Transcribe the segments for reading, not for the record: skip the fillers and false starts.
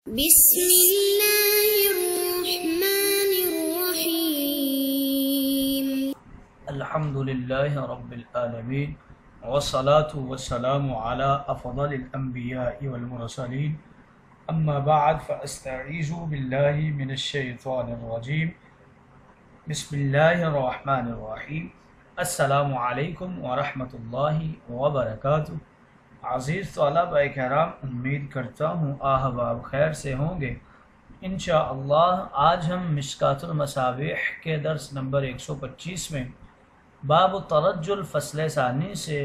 بسم الله الرحمن الرحيم. الحمد لله رب العالمين والصلاة والسلام على أفضل الأنبياء والمرسلين أما بعد فأستعيذ بالله من الشيطان الرجيم بسم الله الرحمن الرحيم. السلام علیکم ورحمۃ اللہ وبرکاتہ. عزیز طلباء کرام، امید کرتا ہوں احباب خیر سے ہوں گے. انشاءاللہ آج ہم مشکات المصابیح کے درس نمبر 125 میں باب ترجل فصل ثانی سے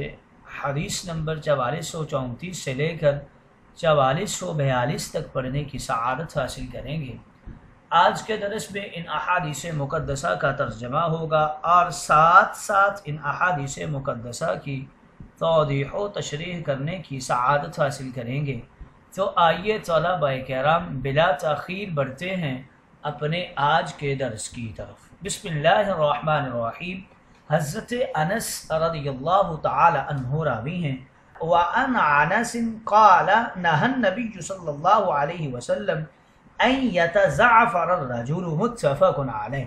حدیث نمبر 4434 سے لے کر 4442 تک پڑھنے کی سعادت حاصل کریں گے. آج کے درس میں ان احادیث مقدسہ کا ترجمہ ہوگا اور ساتھ ساتھ ان احادیث مقدسہ کی توضیح و تشریح کرنے کی سعادت حاصل کریں گے. تو آئیے طلباء کرام بلا تاخیر بڑھتے ہیں اپنے آج کے درس کی طرف. بسم اللہ الرحمن الرحیم. حضرت انس رضی اللہ تعالی عنہ راوی ہیں. وعن انس قال نهى النبي صلی اللہ علیہ وسلم ان يتزعفر الرجل متفق علیہ.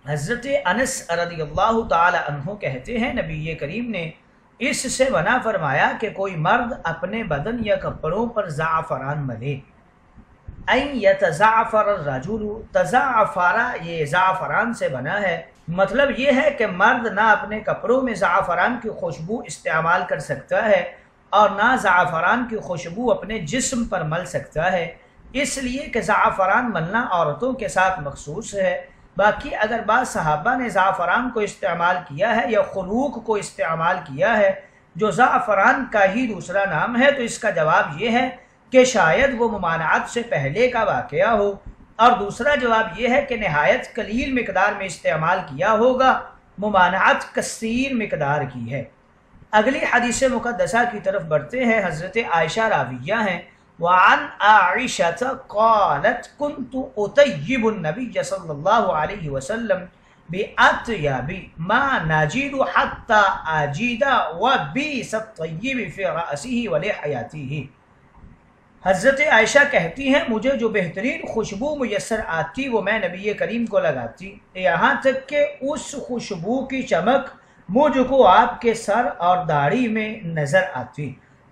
حضرت انس رضی اللہ تعالی عنہ کہتے ہیں نبی کریم نے اس سے منع فرمایا کہ کوئی مرد اپنے بدن یا کپڑوں پر زعفران ملے. ان یتزعفر الرجل، تزعفر یہ زعفران سے بنا ہے. مطلب یہ ہے کہ مرد نہ اپنے کپڑوں میں زعفران کی خوشبو استعمال کر سکتا ہے اور نہ زعفران کی خوشبو اپنے جسم پر مل سکتا ہے، اس لیے کہ زعفران ملنا عورتوں کے ساتھ مخصوص ہے. باقی اگر بعض صحابہ نے زعفران کو استعمال کیا ہے یا خلوق کو استعمال کیا ہے جو زعفران کا ہی دوسرا نام ہے، تو اس کا جواب یہ ہے کہ شاید وہ ممانعت سے پہلے کا واقعہ ہو، اور دوسرا جواب یہ ہے کہ نہایت قلیل مقدار میں استعمال کیا ہوگا، ممانعت کثیر مقدار کی ہے. اگلی حدیث مقدسہ کی طرف بڑھتے ہیں. حضرت عائشہ راویہ ہیں. وعن عائشة قالت كنت أطيب النبي صلى الله عليه وسلم بأطيب ما نجد حتى أجد وبئس الطيب في رأسه ولحياته. حضرت عائشہ کہتی ہیں مجھے جو بہترین خوشبو میسر آتی وہ میں نبی کریم کو لگاتی، یہاں تک کہ اس خوشبو کی چمک مجھ کو آپ کے سر اور داڑھی میں نظر آتی.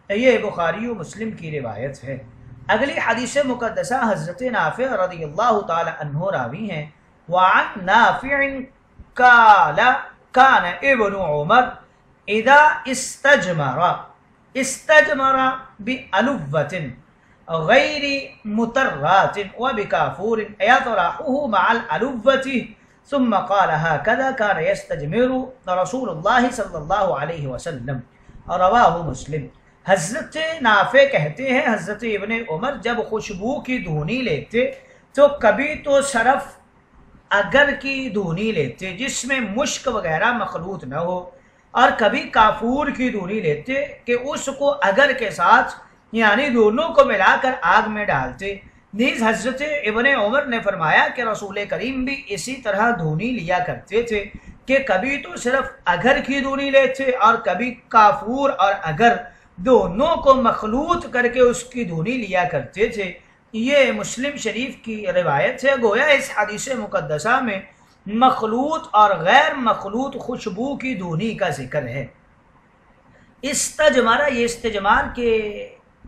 یہ بخاری و مسلم کی روایت ہے. اگلی حدیث مقدسہ حضرت نافع رضی اللہ تعالی عنہ راوی ہیں. وعن نافع قال كان ابن عمر اذا استجمر بألوة غير مترات وبكافور يطرحه مع الألوة ثم قال هكذا كان يستجمر رسول الله صلى الله عليه وسلم. رواہ مسلم. حضرت نافع کہتے ہیں حضرت ابن عمر جب خوشبو کی دھونی لیتے تو کبھی تو صرف اگر کی دھونی لیتے جس میں مشک وغیرہ مخلوط نہ ہو، اور کبھی کافور کی دھونی لیتے کہ اس کو اگر کے ساتھ یعنی دونوں کو ملا کر آگ میں ڈالتے. نیز حضرت ابن عمر نے فرمایا کہ رسول کریم بھی اسی طرح دھونی لیا کرتے تھے کہ کبھی تو صرف اگر کی دھونی لیتے اور کبھی کافور اور اگر دونوں کو مخلوط کر کے اس کی دھونی لیا کرتے تھے. یہ مسلم شریف کی روایت ہے. گویا اس حدیث مقدسہ میں مخلوط اور غیر مخلوط خوشبو کی دھونی کا ذکر ہے. استجمارہ، یہ استجمار کے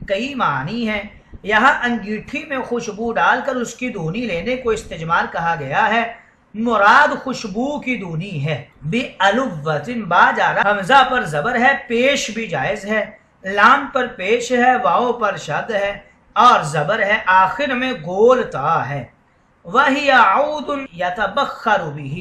کئی معنی ہیں. یہاں انگیٹھی میں خوشبو ڈال کر اس کی دھونی لینے کو استجمار کہا گیا ہے. مراد خوشبو کی دھونی ہے. بِأَلُوَّةٍ با جارا، حمزہ پر زبر ہے، پیش بھی جائز ہے، لام پر پیش ہے، واو پر شد ہے اور زبر ہے، آخر میں گول تا ہے. وَهِيَ عُودٌ يَتَبَخَّرُ بِهِ،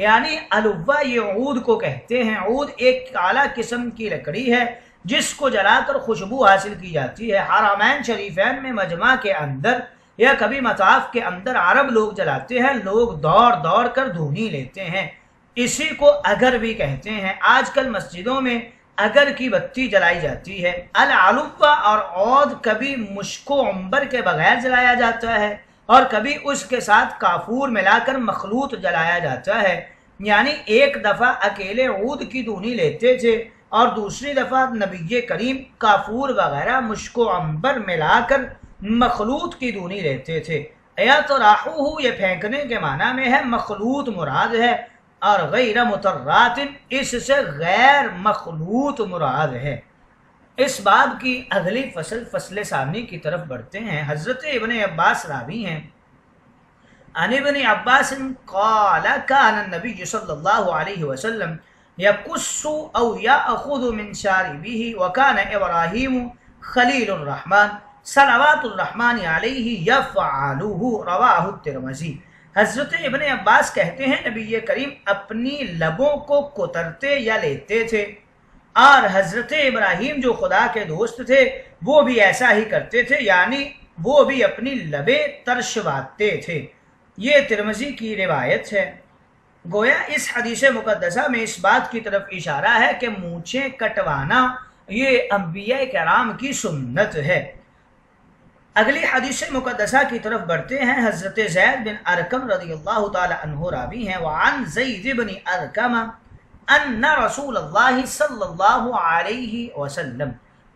یعنی الوہ یہ عود کو کہتے ہیں. عود ایک اعلیٰ قسم کی لکڑی ہے جس کو جلا کر خوشبو حاصل کی جاتی ہے. حرمین شریفین میں مجمع کے اندر یا کبھی مطاف کے اندر عرب لوگ جلاتے ہیں. لوگ دوڑ دوڑ کر دھونی لیتے ہیں، اسی کو اگر بھی کہتے ہیں. آج کل مسجدوں میں اگر کی بتی جلائی جاتی ہے. العلوہ اور عود کبھی مشک و عنبر کے بغیر جلایا جاتا ہے اور کبھی اس کے ساتھ کافور ملا کر مخلوط جلایا جاتا ہے. یعنی ایک دفعہ اکیلے عود کی دھونی لیتے تھے اور دوسری دفعہ نبی کریم کافور وغیرہ مشک و عنبر ملا کر مخلوط کی دونی رہتے تھے۔ یطرحوہ یہ پھینکنے کے معنی میں ہے، مخلوط مراد ہے، اور غیر مطرات اس سے غیر مخلوط مراد ہے۔ اس باب کی اگلی فصل ثانی کی طرف بڑھتے ہیں۔ حضرت ابن عباس راوی ہیں، عن ابن عباس قال كان النبي صلی اللہ علیہ وسلم يقص او يأخذ من شاربه وكان ابراہیم خلیل الرحمن صلوات الرحمن علیہ یفعلہ، رواہ الترمذی۔ حضرت ابن عباس کہتے ہیں نبی کریم اپنی لبوں کو کترتے یا لیتے تھے، اور حضرت ابراہیم جو خدا کے دوست تھے وہ بھی ایسا ہی کرتے تھے، یعنی وہ بھی اپنی لبیں ترشواتے تھے۔ یہ ترمذی کی روایت ہے۔ گویا اس حدیث مقدسہ میں اس بات کی طرف اشارہ ہے کہ مونچھیں کٹوانا یہ انبیاء کرام کی سنت ہے۔ اگلی حدیث مقدسہ کی طرف بڑھتے ہیں۔ حضرت زید بن ارقم رضی اللہ تعالی عنہ راوی ہیں، وعن زید بن ارقم ان رسول اللہ صلی اللہ علیہ وسلم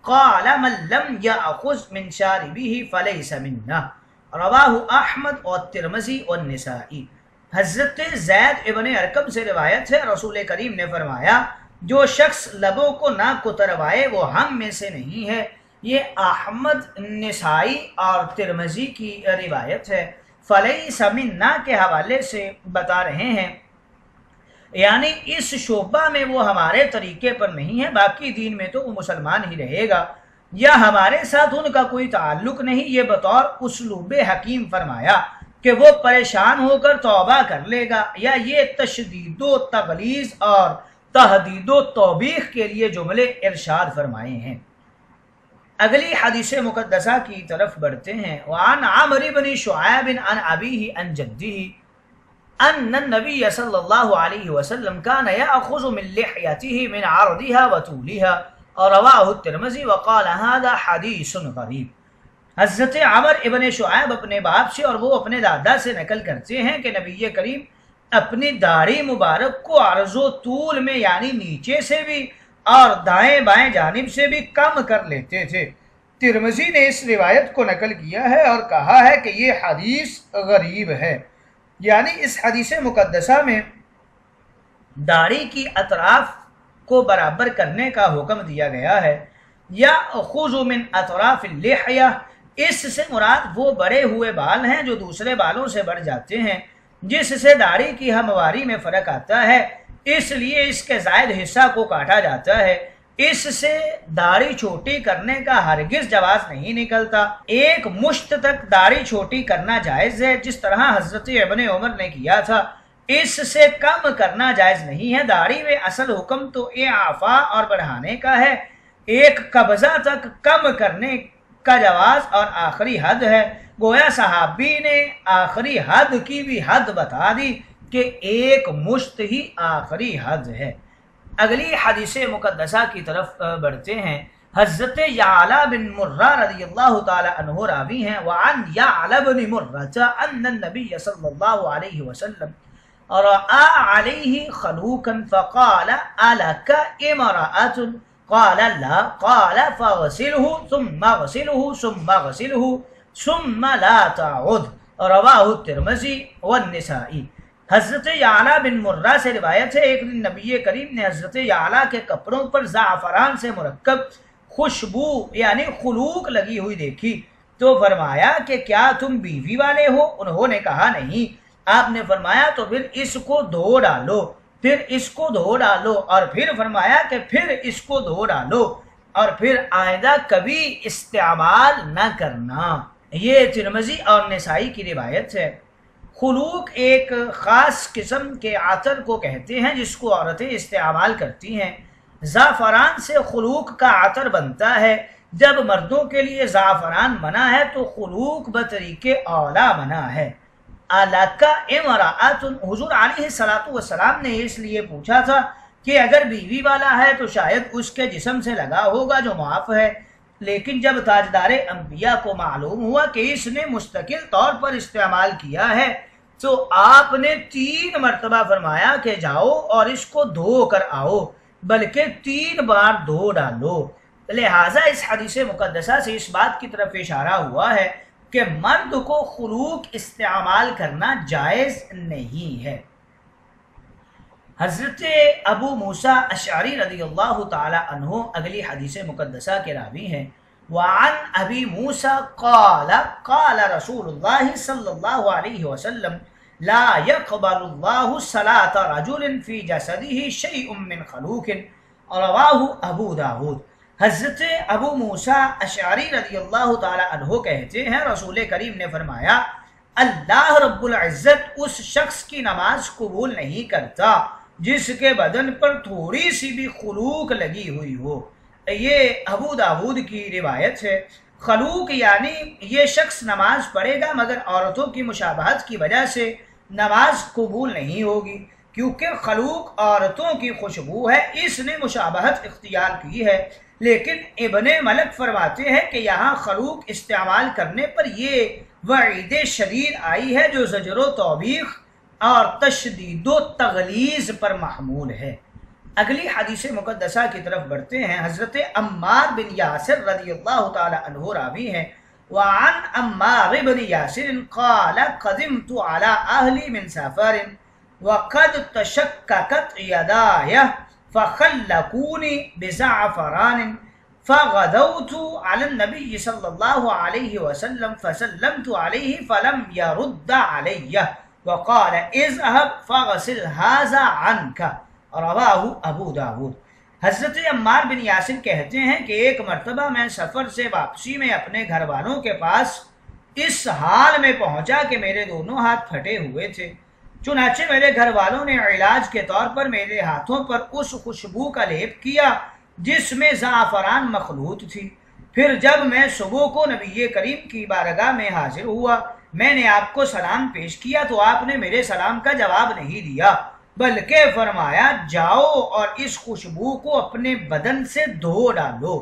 قال من لم یأخذ من شاربه فلیس منا، رواہ احمد اور ترمذی اور نسائی۔ حضرت زید ابن ارقم سے روایت ہے، رسول کریم نے فرمایا جو شخص لبوں کو نہ کتروائے وہ ہم میں سے نہیں ہے۔ یہ احمد، نسائی اور ترمذی کی روایت ہے۔ فلیس منا کے حوالے سے بتا رہے ہیں، یعنی اس شعبہ میں وہ ہمارے طریقے پر نہیں ہے، باقی دین میں تو وہ مسلمان ہی رہے گا، یا ہمارے ساتھ ان کا کوئی تعلق نہیں۔ یہ بطور اسلوب حکیم فرمایا کہ وہ پریشان ہو کر توبہ کر لے گا، یا یہ تشدید و تغلیظ اور تحدید و توبیخ کے لیے جملے ارشاد فرمائے ہیں۔ اگلی حدیث مقدسہ کی طرف بڑھتے ہیں۔ وعن عمرو بن شعیب عن ابیہ عن جدہ ان النبی صلی اللہ علیہ وسلم کان یأخذ من لحیتہ من عرضها وطولها، اور رواہ الترمذی وقال هذا حدیث غریب۔ حضرت عمر ابن شعیب اپنے باپ سے اور وہ اپنے دادا سے نقل کرتے ہیں کہ نبی کریم اپنی داڑھی مبارک کو عرض و طول میں، یعنی نیچے سے بھی اور دائیں بائیں جانب سے بھی کم کر لیتے تھے۔ ترمذی نے اس روایت کو نقل کیا ہے اور کہا ہے کہ یہ حدیث غریب ہے، یعنی اس حدیث مقدسہ میں داڑھی کی اطراف کو برابر کرنے کا حکم دیا گیا ہے۔ یا خذ من اطراف اللحیہ، اس سے مراد وہ بڑے ہوئے بال ہیں جو دوسرے بالوں سے بڑھ جاتے ہیں، جس سے داڑھی کی ہمواری میں فرق آتا ہے، اس لیے اس کے زائد حصہ کو کاٹا جاتا ہے۔ اس سے داڑھی چھوٹی کرنے کا ہرگز جواز نہیں نکلتا۔ ایک مشت تک داڑھی چھوٹی کرنا جائز ہے، جس طرح حضرت ابن عمر نے کیا تھا، اس سے کم کرنا جائز نہیں ہے۔ داڑھی میں اصل حکم تو اعفاء اور بڑھانے کا ہے، ایک قبضہ تک کم کرنے کا جواز اور آخری حد ہے۔ گویا صحابی نے آخری حد کی بھی حد بتا دی کہ ایک مشت ہی آخری حد ہے۔ اگلی حدیث مقدسہ کی طرف بڑھتے ہیں۔ حضرت یعلا بن مرہ رضی اللہ تعالی عنہ راوی ہیں، وعن یعلا بن مرہ ان النبی صلی اللہ علیہ وسلم رأى علیہ خلوقا فقال ألك امرأة قال لا قال فاغسله ثم اغسله ثم اغسله ثم لا تعد، رواہ الترمذی والنسائی۔ حضرت یعلا بن مرہ سے روایت ہے، ایک دن نبی کریم نے حضرت یعلا کے کپڑوں پر زعفران سے مرکب خوشبو یعنی خلوق لگی ہوئی دیکھی تو فرمایا کہ کیا تم بیوی والے ہو؟ انہوں نے کہا نہیں۔ آپ نے فرمایا تو پھر اس کو دھو ڈالو، پھر اس کو دھو ڈالو، اور پھر فرمایا کہ پھر اس کو دھو ڈالو، اور پھر آئندہ کبھی استعمال نہ کرنا۔ یہ ترمذی اور نسائی کی روایت ہے۔ خلوق ایک خاص قسم کے عطر کو کہتے ہیں جس کو عورتیں استعمال کرتی ہیں۔ زعفران سے خلوق کا عطر بنتا ہے۔ جب مردوں کے لیے زعفران منع ہے تو خلوق بطریق اولا منع ہے۔ الکا امرأۃ، حضور علیہ السلام نے اس لیے پوچھا تھا کہ اگر بیوی والا ہے تو شاید اس کے جسم سے لگا ہوگا جو معاف ہے، لیکن جب تاجدار انبیاء کو معلوم ہوا کہ اس نے مستقل طور پر استعمال کیا ہے تو آپ نے 3 مرتبہ فرمایا کہ جاؤ اور اس کو دھو کر آؤ، بلکہ 3 بار دھو ڈالو۔ لہٰذا اس حدیث مقدسہ سے اس بات کی طرف اشارہ ہوا ہے کہ مرد کو خلوق استعمال کرنا جائز نہیں ہے۔ حضرت ابو موسیٰ اشعری رضی اللہ تعالی عنہ اگلی حدیث مقدسہ کے راوی ہیں۔ وعن ابی موسیٰ قال قال رسول اللہ صلی اللہ علیہ وسلم لا يقبل اللہ صلاة رجل فی جسدہ شیء من خلوق، رواہ ابو داود۔ حضرت ابو موسیٰ اشعری رضی اللہ تعالی عنہ کہتے ہیں رسول کریم نے فرمایا اللہ رب العزت اس شخص کی نماز قبول نہیں کرتا جس کے بدن پر تھوڑی سی بھی خلوق لگی ہوئی ہو۔ یہ ابو داود کی روایت ہے۔ خلوق یعنی یہ شخص نماز پڑھے گا مگر عورتوں کی مشابہت کی وجہ سے نماز قبول نہیں ہوگی، کیونکہ خلوق عورتوں کی خوشبو ہے، اس نے مشابہت اختیار کی ہے۔ لیکن ابن ملک فرماتے ہیں کہ یہاں خلوق استعمال کرنے پر یہ وعید شدید آئی ہے جو زجر و توبیخ اور تشدید و تغلیظ پر محمول ہے۔ اگلی حدیث مقدسہ کی طرف بڑھتے ہیں۔ حضرت عمار بن یاسر رضی اللہ تعالی عنہ راوی ہیں۔ وعن عمار بن یاسر قال قدمت على اہلی من سفر وقد تشککت یدایا فخلقونی بزعفران فغدوت على النبي صلى الله عليه وسلم فسلمت عليه فلم يرد علي وقال اذهب فغسل هذا عنك، رواہ ابو داود۔ حضرت عمار بن یاسر کہتے ہیں کہ ایک مرتبہ میں سفر سے واپسی میں اپنے گھر والوں کے پاس اس حال میں پہنچا کہ میرے دونوں ہاتھ پھٹے ہوئے تھے، چنانچہ میرے گھر والوں نے علاج کے طور پر میرے ہاتھوں پر اس خوشبو کا لیپ کیا جس میں زعفران مخلوط تھی۔ پھر جب میں صبح کو نبی کریم کی بارگاہ میں حاضر ہوا، میں نے آپ کو سلام پیش کیا تو آپ نے میرے سلام کا جواب نہیں دیا بلکہ فرمایا جاؤ اور اس خوشبو کو اپنے بدن سے دھو ڈالو۔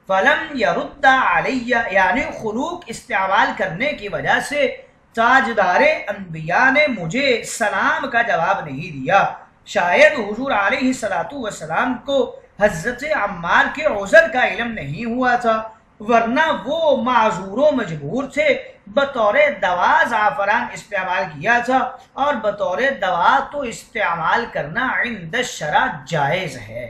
فلم یرد علی یعنی خلوق استعمال کرنے کی وجہ سے تاجدار انبیاء نے مجھے سلام کا جواب نہیں دیا۔ شاید حضور علیہ الصلوۃ والسلام کو حضرت عمار کے عذر کا علم نہیں ہوا تھا، ورنہ وہ معذور و مجبور تھے۔ بطور دوا زعفران استعمال کیا تھا اور بطور دوا تو استعمال کرنا عند الشرع جائز ہے۔